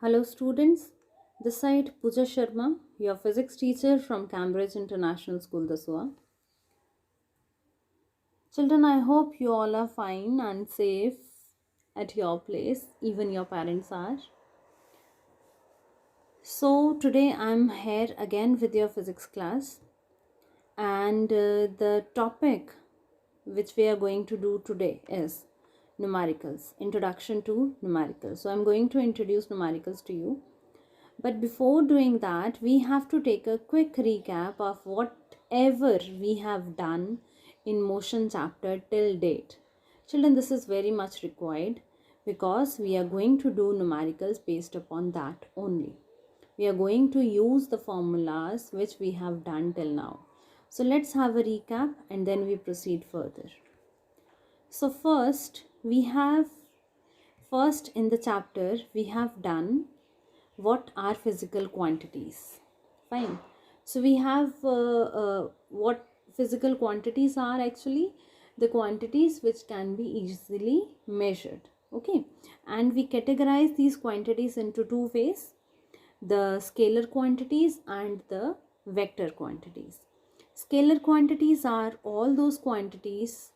Hello students, this side Pooja Sharma, your physics teacher from Cambridge International School, Daswa. Children, I hope you all are fine and safe at your place, even your parents are. So today I'm here again with your physics class, and the topic which we are going to do today is numericals, introduction to numericals. So I'm going to introduce numericals to you. But before doing that, we have to take a quick recap of whatever we have done in motion chapter till date. Children, this is very much required because we are going to do numericals based upon that only. We are going to use the formulas which we have done till now. So let's have a recap and then we proceed further. So first in the chapter we have done what are physical quantities. Fine. So we have what physical quantities are actually the quantities which can be easily measured. Okay. And we categorize these quantities into two ways, the scalar quantities and the vector quantities. Scalar quantities are all those quantities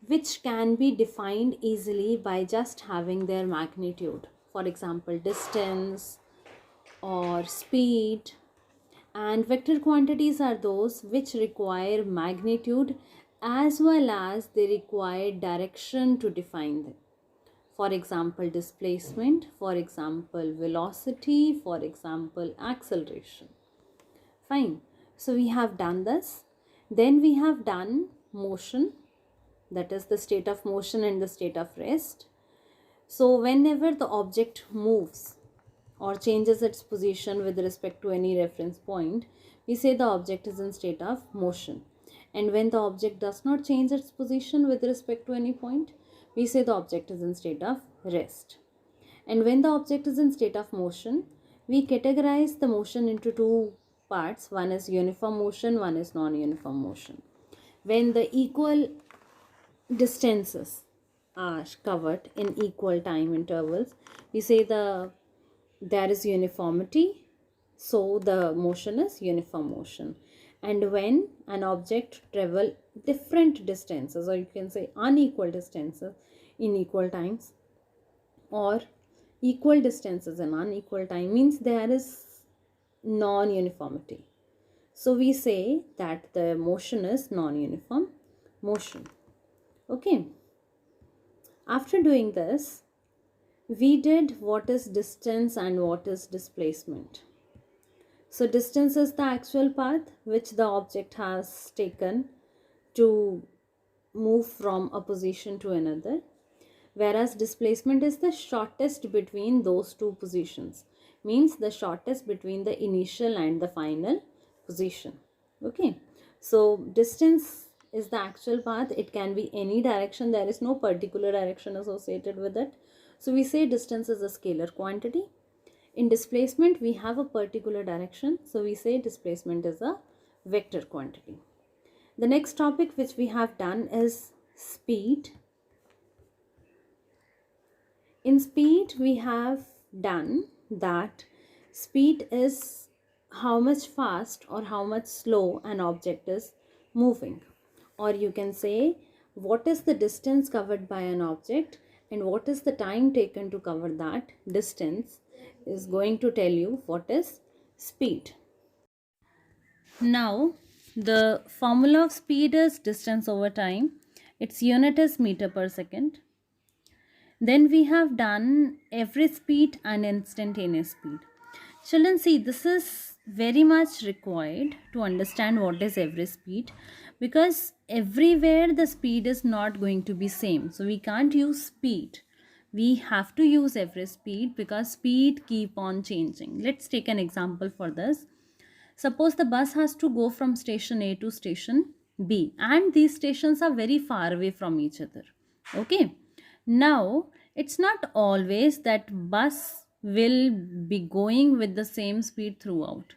which can be defined easily by just having their magnitude. For example, distance or speed. And vector quantities are those which require magnitude as well as they require direction to define them. For example, displacement, for example, velocity, for example, acceleration. Fine. So we have done this. Then we have done motion, that is the state of motion and the state of rest. So whenever the object moves or changes its position with respect to any reference point, we say the object is in state of motion. And when the object does not change its position with respect to any point, we say the object is in state of rest. And when the object is in state of motion, we categorize the motion into two parts. One is uniform motion, one is non-uniform motion. When the equal distances are covered in equal time intervals, we say there is uniformity, so the motion is uniform motion. And when an object travel different distances, or you can say unequal distances in equal times, or equal distances in unequal time, means there is non-uniformity. So we say that the motion is non-uniform motion. Okay. After doing this, we did what is distance and what is displacement. So distance is the actual path which the object has taken to move from a position to another, whereas displacement is the shortest between those two positions, means the shortest between the initial and the final position. Okay. So distance is the actual path. It can be any direction. There is no particular direction associated with it. So we say distance is a scalar quantity. In displacement, we have a particular direction. So we say displacement is a vector quantity. The next topic which we have done is speed. In speed, we have done that speed is how much fast or how much slow an object is moving. Or you can say what is the distance covered by an object and what is the time taken to cover that distance is going to tell you what is speed. Now, the formula of speed is distance over time. Its unit is meter per second. Then we have done average speed and instantaneous speed. Children, see, this is very much required to understand what is average speed, because everywhere the speed is not going to be same. So we can't use speed. We have to use average speed because speed keep on changing. Let's take an example for this. Suppose the bus has to go from station A to station B, and these stations are very far away from each other. Okay. Now, it's not always that bus will be going with the same speed throughout.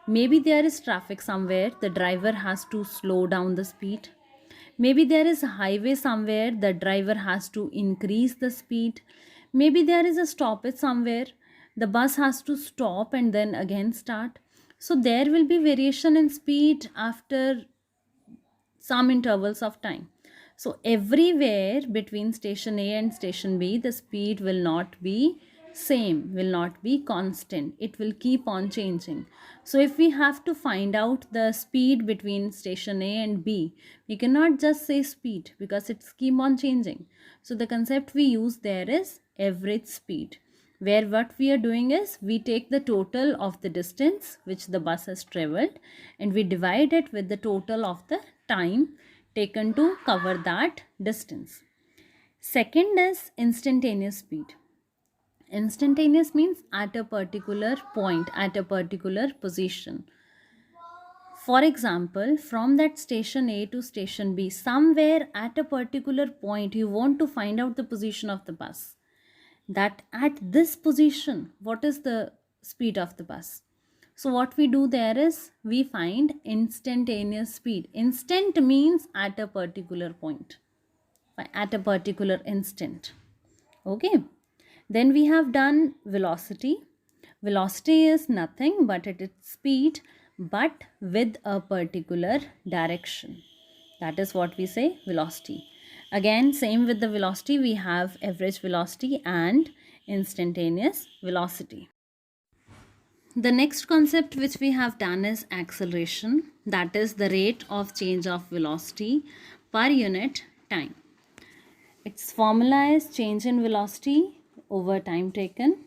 Maybe there is traffic somewhere, the driver has to slow down the speed. Maybe there is a highway somewhere, the driver has to increase the speed. Maybe there is a stoppage somewhere, the bus has to stop and then again start. So there will be variation in speed after some intervals of time. So everywhere between station A and station B, the speed will not be same, will not be constant. It will keep on changing. So if we have to find out the speed between station A and B, we cannot just say speed because it's keep on changing. So the concept we use there is average speed, where what we are doing is we take the total of the distance which the bus has traveled and we divide it with the total of the time taken to cover that distance. Second is instantaneous speed. Instantaneous means at a particular point, at a particular position. For example, from that station A to station B, somewhere at a particular point you want to find out the position of the bus, that at this position what is the speed of the bus. So what we do there is we find instantaneous speed. Instant means at a particular point, at a particular instant. Okay, then we have done velocity. Velocity is nothing but it is speed but with a particular direction. That is what we say velocity. Again, same with the velocity, we have average velocity and instantaneous velocity. The next concept which we have done is acceleration, that is the rate of change of velocity per unit time. Its formula is change in velocity over time taken.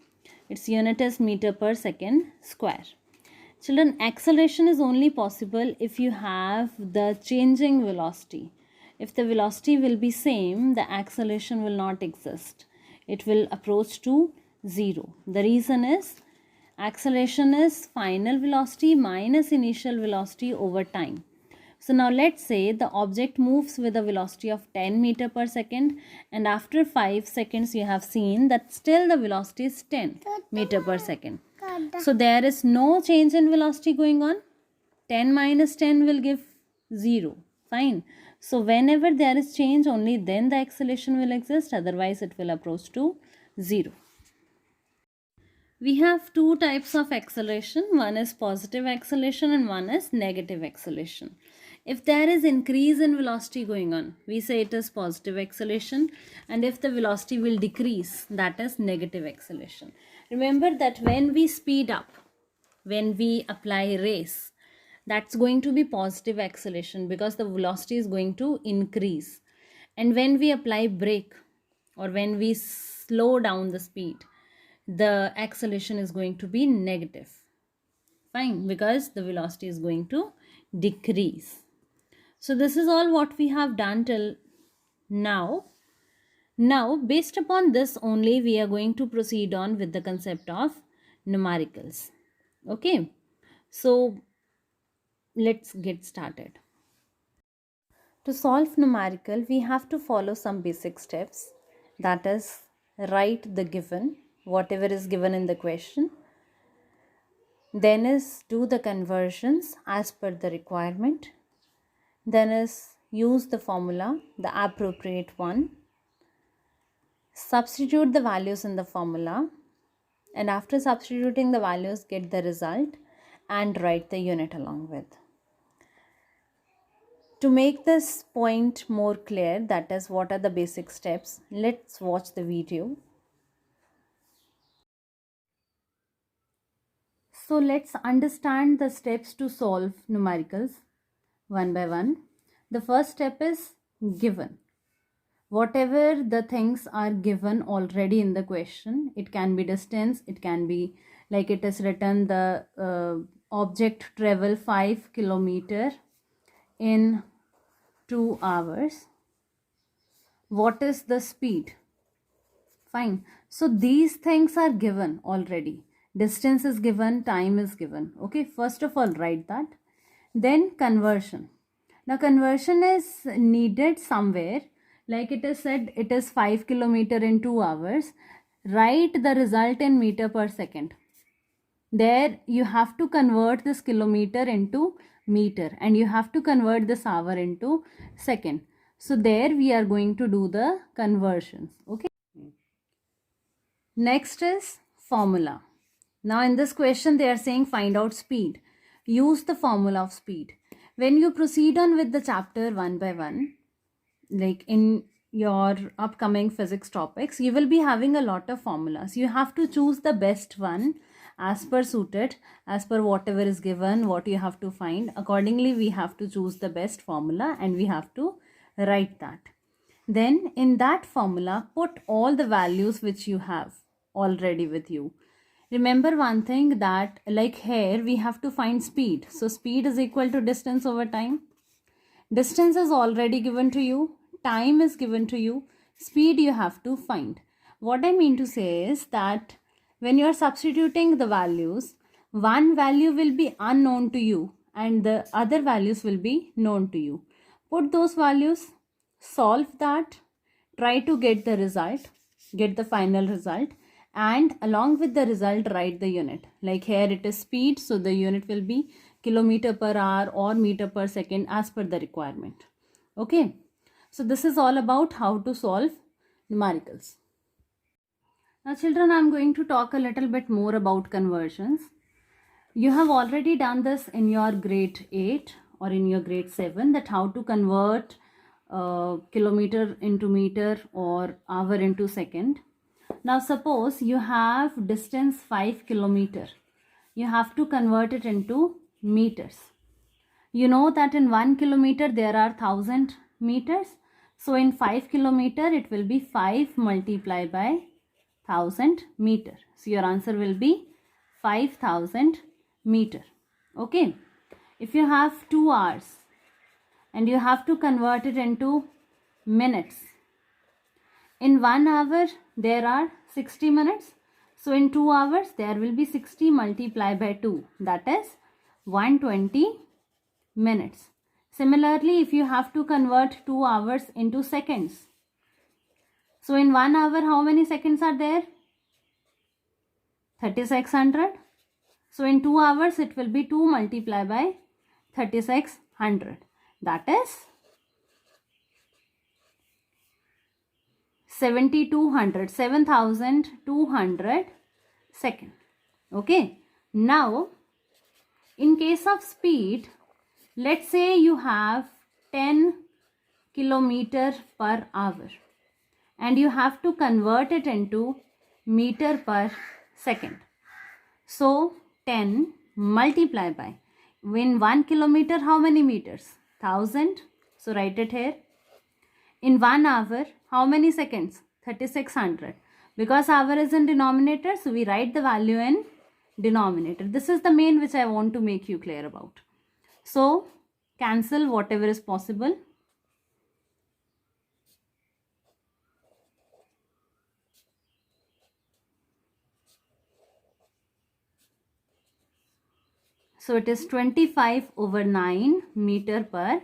Its unit is meter per second square. Children, acceleration is only possible if you have the changing velocity. If the velocity will be same, the acceleration will not exist. It will approach to 0. The reason is acceleration is final velocity minus initial velocity over time. So now let's say the object moves with a velocity of 10 meter per second and after 5 seconds you have seen that still the velocity is 10 meter per second. So there is no change in velocity going on. 10 minus 10 will give 0. Fine. So whenever there is change, only then the acceleration will exist, otherwise it will approach to 0. We have two types of acceleration. One is positive acceleration and one is negative acceleration. If there is increase in velocity going on, we say it is positive acceleration, and if the velocity will decrease, that is negative acceleration. Remember that when we speed up, when we apply race, that's going to be positive acceleration because the velocity is going to increase. And when we apply brake or when we slow down the speed, the acceleration is going to be negative. Fine, because the velocity is going to decrease. So this is all what we have done till now. Now, based upon this only, we are going to proceed on with the concept of numericals. Okay, so let's get started. To solve numerical, we have to follow some basic steps. That is, write the given, whatever is given in the question. Then is do the conversions as per the requirement. Then is use the formula, the appropriate one. Substitute the values in the formula, and after substituting the values, get the result and write the unit along with. To make this point more clear, that is what are the basic steps, let's watch the video. So let's understand the steps to solve numericals one by one. The first step is given. Whatever the things are given already in the question, it can be distance, it can be like it is written the object travel 5 kilometer in 2 hours. What is the speed? Fine. So these things are given already. Distance is given, time is given. Okay, first of all write that. Then conversion. Now conversion is needed somewhere. Like it is said it is 5 kilometer in 2 hours. Write the result in meter per second. There you have to convert this kilometer into meter and you have to convert this hour into second. So there we are going to do the conversions. Okay. Next is formula. Now in this question they are saying find out speed. Use the formula of speed. When you proceed on with the chapter one by one, like in your upcoming physics topics, you will be having a lot of formulas. You have to choose the best one as per suited, as per whatever is given, what you have to find. Accordingly, we have to choose the best formula and we have to write that. Then in that formula, put all the values which you have already with you. Remember one thing, that like here we have to find speed. So speed is equal to distance over time. Distance is already given to you, time is given to you, speed you have to find. What I mean to say is that when you are substituting the values, one value will be unknown to you and the other values will be known to you. Put those values, solve that, try to get the result, get the final result, and along with the result write the unit. Like here it is speed, so the unit will be kilometer per hour or meter per second as per the requirement. Okay, so this is all about how to solve numericals. Now children, I am going to talk a little bit more about conversions. You have already done this in your grade 8 or in your grade 7, that how to convert kilometer into meter or hour into second. Now suppose you have distance 5 kilometer. You have to convert it into meters. You know that in 1 kilometer there are 1000 meters. So in 5 kilometer it will be 5 multiplied by 1000 meter. So your answer will be 5000 meter. Okay. If you have 2 hours and you have to convert it into minutes. In 1 hour there are 60 minutes. So in 2 hours there will be 60 multiplied by 2, that is 120 minutes. Similarly, if you have to convert 2 hours into seconds. So in 1 hour how many seconds are there? 3600. So in 2 hours it will be 2 multiplied by 3600, that is 7200 second. Okay, now in case of speed, let's say you have 10 kilometer per hour and you have to convert it into meter per second. So 10 multiplied by, in 1 kilometer how many meters? 1000. So write it here. In 1 hour, how many seconds? 3600. Because hour is in denominator, so we write the value in denominator. This is the main which I want to make you clear about. So cancel whatever is possible. So it is 25/9 meter per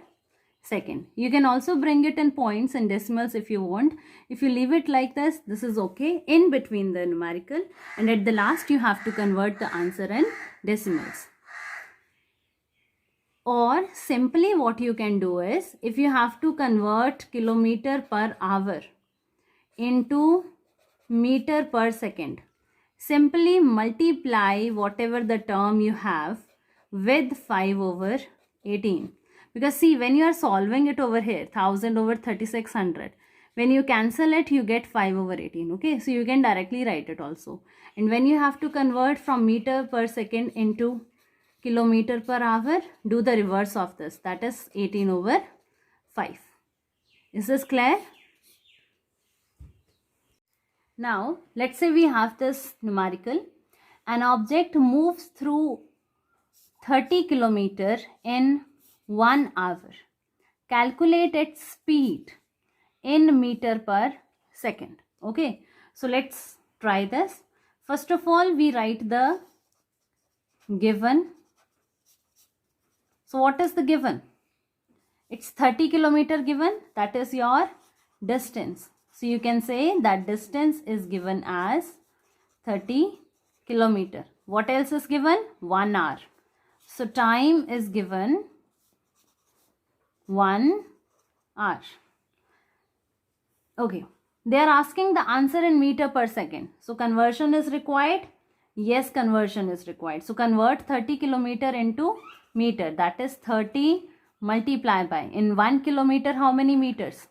second. You can also bring it in points and decimals if you want. If you leave it like this is okay, in between the numerical, and at the last you have to convert the answer in decimals. Or simply what you can do is, if you have to convert kilometer per hour into meter per second, simply multiply whatever the term you have with 5/18. Because see, when you are solving it over here, 1000 over 3600, when you cancel it, you get 5/18. Okay, so you can directly write it also. And when you have to convert from meter per second into kilometer per hour, do the reverse of this, that is 18/5. Is this clear? Now, let's say we have this numerical. An object moves through 30 kilometer in 1 hour. Calculate its speed in meter per second. Okay, so let's try this. First of all, we write the given. So what is the given? It's 30 kilometer given, that is your distance. So you can say that distance is given as 30 kilometer. What else is given? 1 hour. So time is given 1 hour. Okay, they are asking the answer in meter per second. So conversion is required. Yes, conversion is required. So convert 30 kilometer into meter. That is 30 multiply by. In 1 kilometer, how many meters?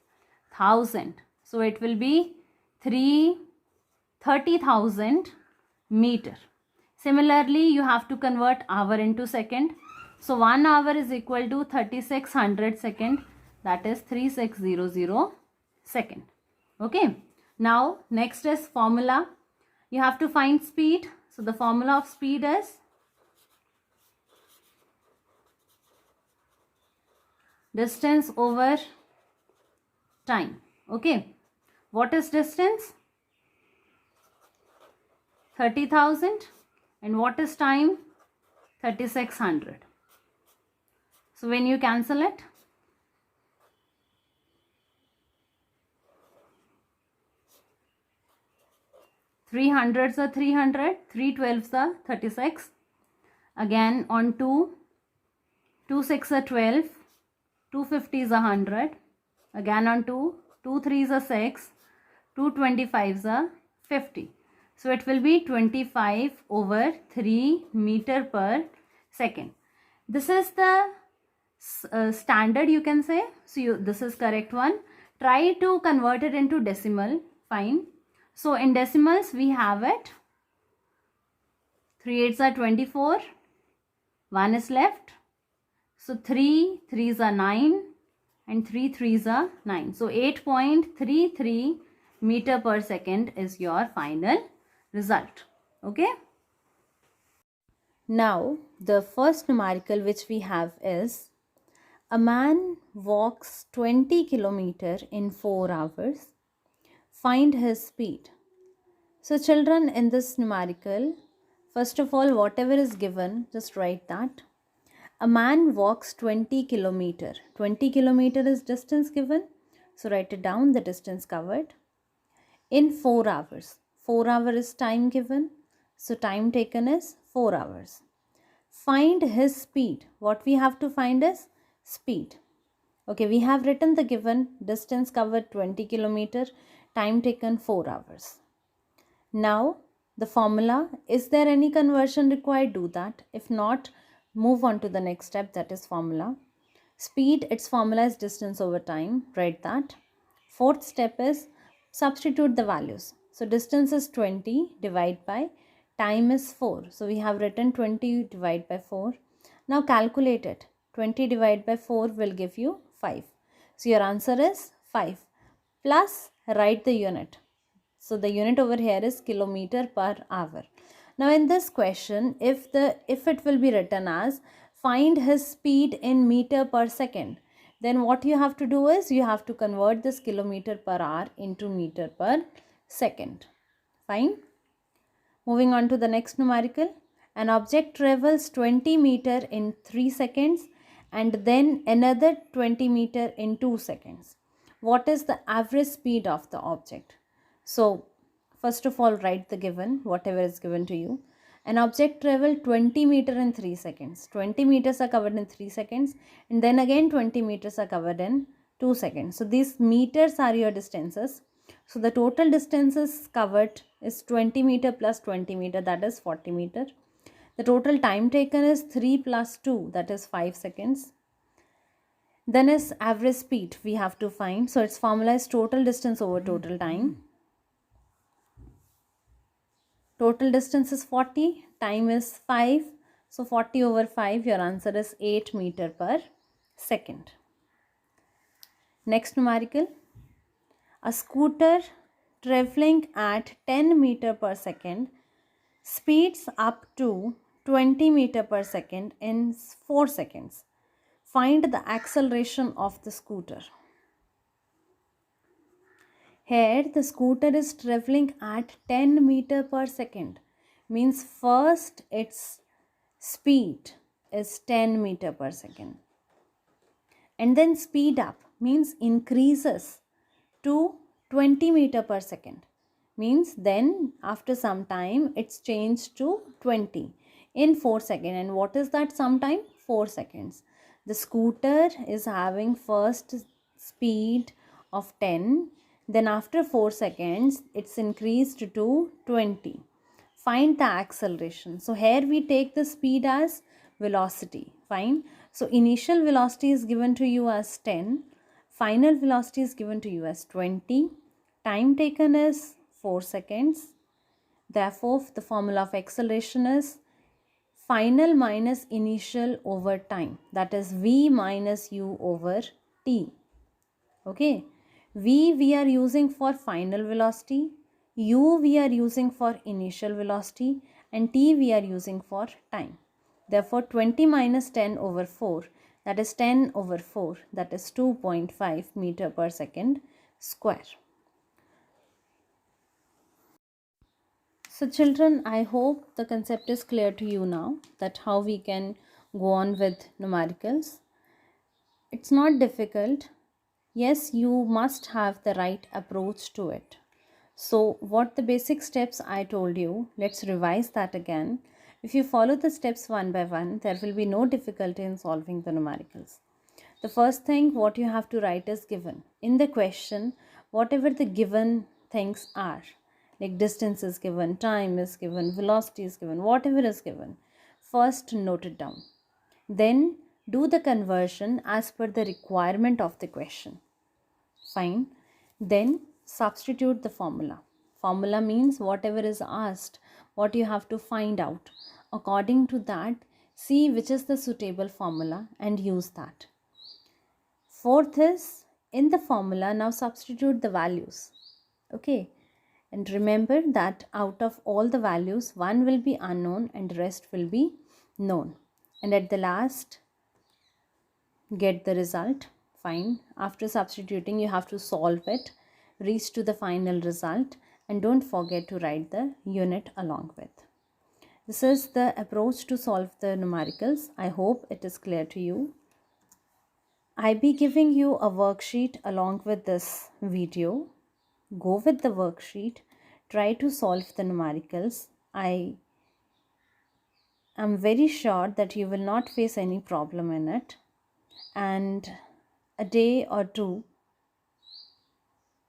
1000. So it will be 30,000 meter. Similarly, you have to convert hour into second. So 1 hour is equal to 3600 second. That is 3600 second. Okay. Now next is formula. You have to find speed. So the formula of speed is distance over time. Okay. What is distance? 30,000. And what is time? 3600. So when you cancel it, 300s are 300, 312s are 36. Again on 2, 2 6 are 12, 2 50s are 100. Again on 2, 2 3s are 6, 2 25s are 50. So it will be 25 over 3 meter per second. This is the standard, you can say. So this is correct one. Try to convert it into decimal. Fine. So in decimals we have it. 3 8s are 24. 1 is left. So 3 3s are 9 and 3 3s are 9. So 8.33 meter per second is your final result. Okay. Now the first numerical which we have is a man walks 20 kilometer in 4 hours. Find his speed. So children, in this numerical, first of all, whatever is given, just write that. A man walks 20 kilometer. 20 kilometer is distance given. So write it down, the distance covered. In 4 hours. 4 hours is time given. So time taken is 4 hours. Find his speed. What we have to find is speed. Okay, we have written the given distance covered 20 kilometer, time taken 4 hours. Now the formula, is there any conversion required? Do that. If not, move on to the next step, that is formula. Speed, its formula is distance over time. Write that. Fourth step is substitute the values. So distance is 20, divide by time is 4. So we have written 20 divided by 4. Now calculate it. 20 divided by 4 will give you 5. So your answer is 5. Plus write the unit. So the unit over here is kilometer per hour. Now in this question, if it will be written as find his speed in meter per second, then what you have to do is you have to convert this kilometer per hour into meter per second. Fine. Moving on to the next numerical. An object travels 20 meter in 3 seconds and then another 20 meter in 2 seconds. What is the average speed of the object? So first of all, write the given, whatever is given to you. An object traveled 20 meter in 3 seconds. 20 meters are covered in 3 seconds and then again 20 meters are covered in 2 seconds. So these meters are your distances. So the total distances covered is 20 meter plus 20 meter, that is 40 meter. The total time taken is 3 plus 2, that is 5 seconds. Then is average speed we have to find. So its formula is total distance over total time. Total distance is 40, time is 5. So 40 over 5, your answer is 8 meter per second. Next numerical. A scooter traveling at 10 meter per second speeds up to 20 meter per second in 4 seconds. Find the acceleration of the scooter. Here the scooter is traveling at 10 meter per second. Means first its speed is 10 meter per second. And then speed up means increases to 20 meter per second. Means then after some time it's changed to 20 in 4 seconds. And what is that sometime? 4 seconds. The scooter is having first speed of 10. Then after 4 seconds, it's increased to 20. Find the acceleration. So here we take the speed as velocity. Fine. So initial velocity is given to you as 10. Final velocity is given to you as 20. Time taken is 4 seconds. Therefore, the formula of acceleration is final minus initial over time. That is v minus u over t. Okay. V we are using for final velocity, u we are using for initial velocity, and t we are using for time. Therefore 20 minus 10 over 4, that is 10 over 4, that is 2.5 meter per second square. So children, I hope the concept is clear to you now, that how we can go on with numericals. It's not difficult. Yes, you must have the right approach to it. So what the basic steps I told you, let's revise that again. If you follow the steps one by one, there will be no difficulty in solving the numericals. The first thing what you have to write is given. In the question, whatever the given things are, like distance is given, time is given, velocity is given, whatever is given, first note it down. Then do the conversion as per the requirement of the question. Fine. Then substitute the formula. Formula means whatever is asked, what you have to find out. According to that, see which is the suitable formula and use that. Fourth is, in the formula, now substitute the values. Okay. And remember that out of all the values, one will be unknown and the rest will be known. And at the last, get the result. Fine. After substituting, you have to solve it, reach to the final result, and don't forget to write the unit along with. This is the approach to solve the numericals. I hope it is clear to you. I be giving you a worksheet along with this video. Go with the worksheet. Try to solve the numericals. I am very sure that you will not face any problem in it. And a day or two,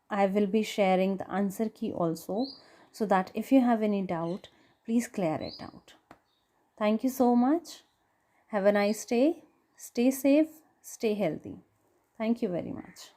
I will be sharing the answer key also, so that if you have any doubt, please clear it out. Thank you so much. Have a nice day. Stay safe. Stay healthy. Thank you very much.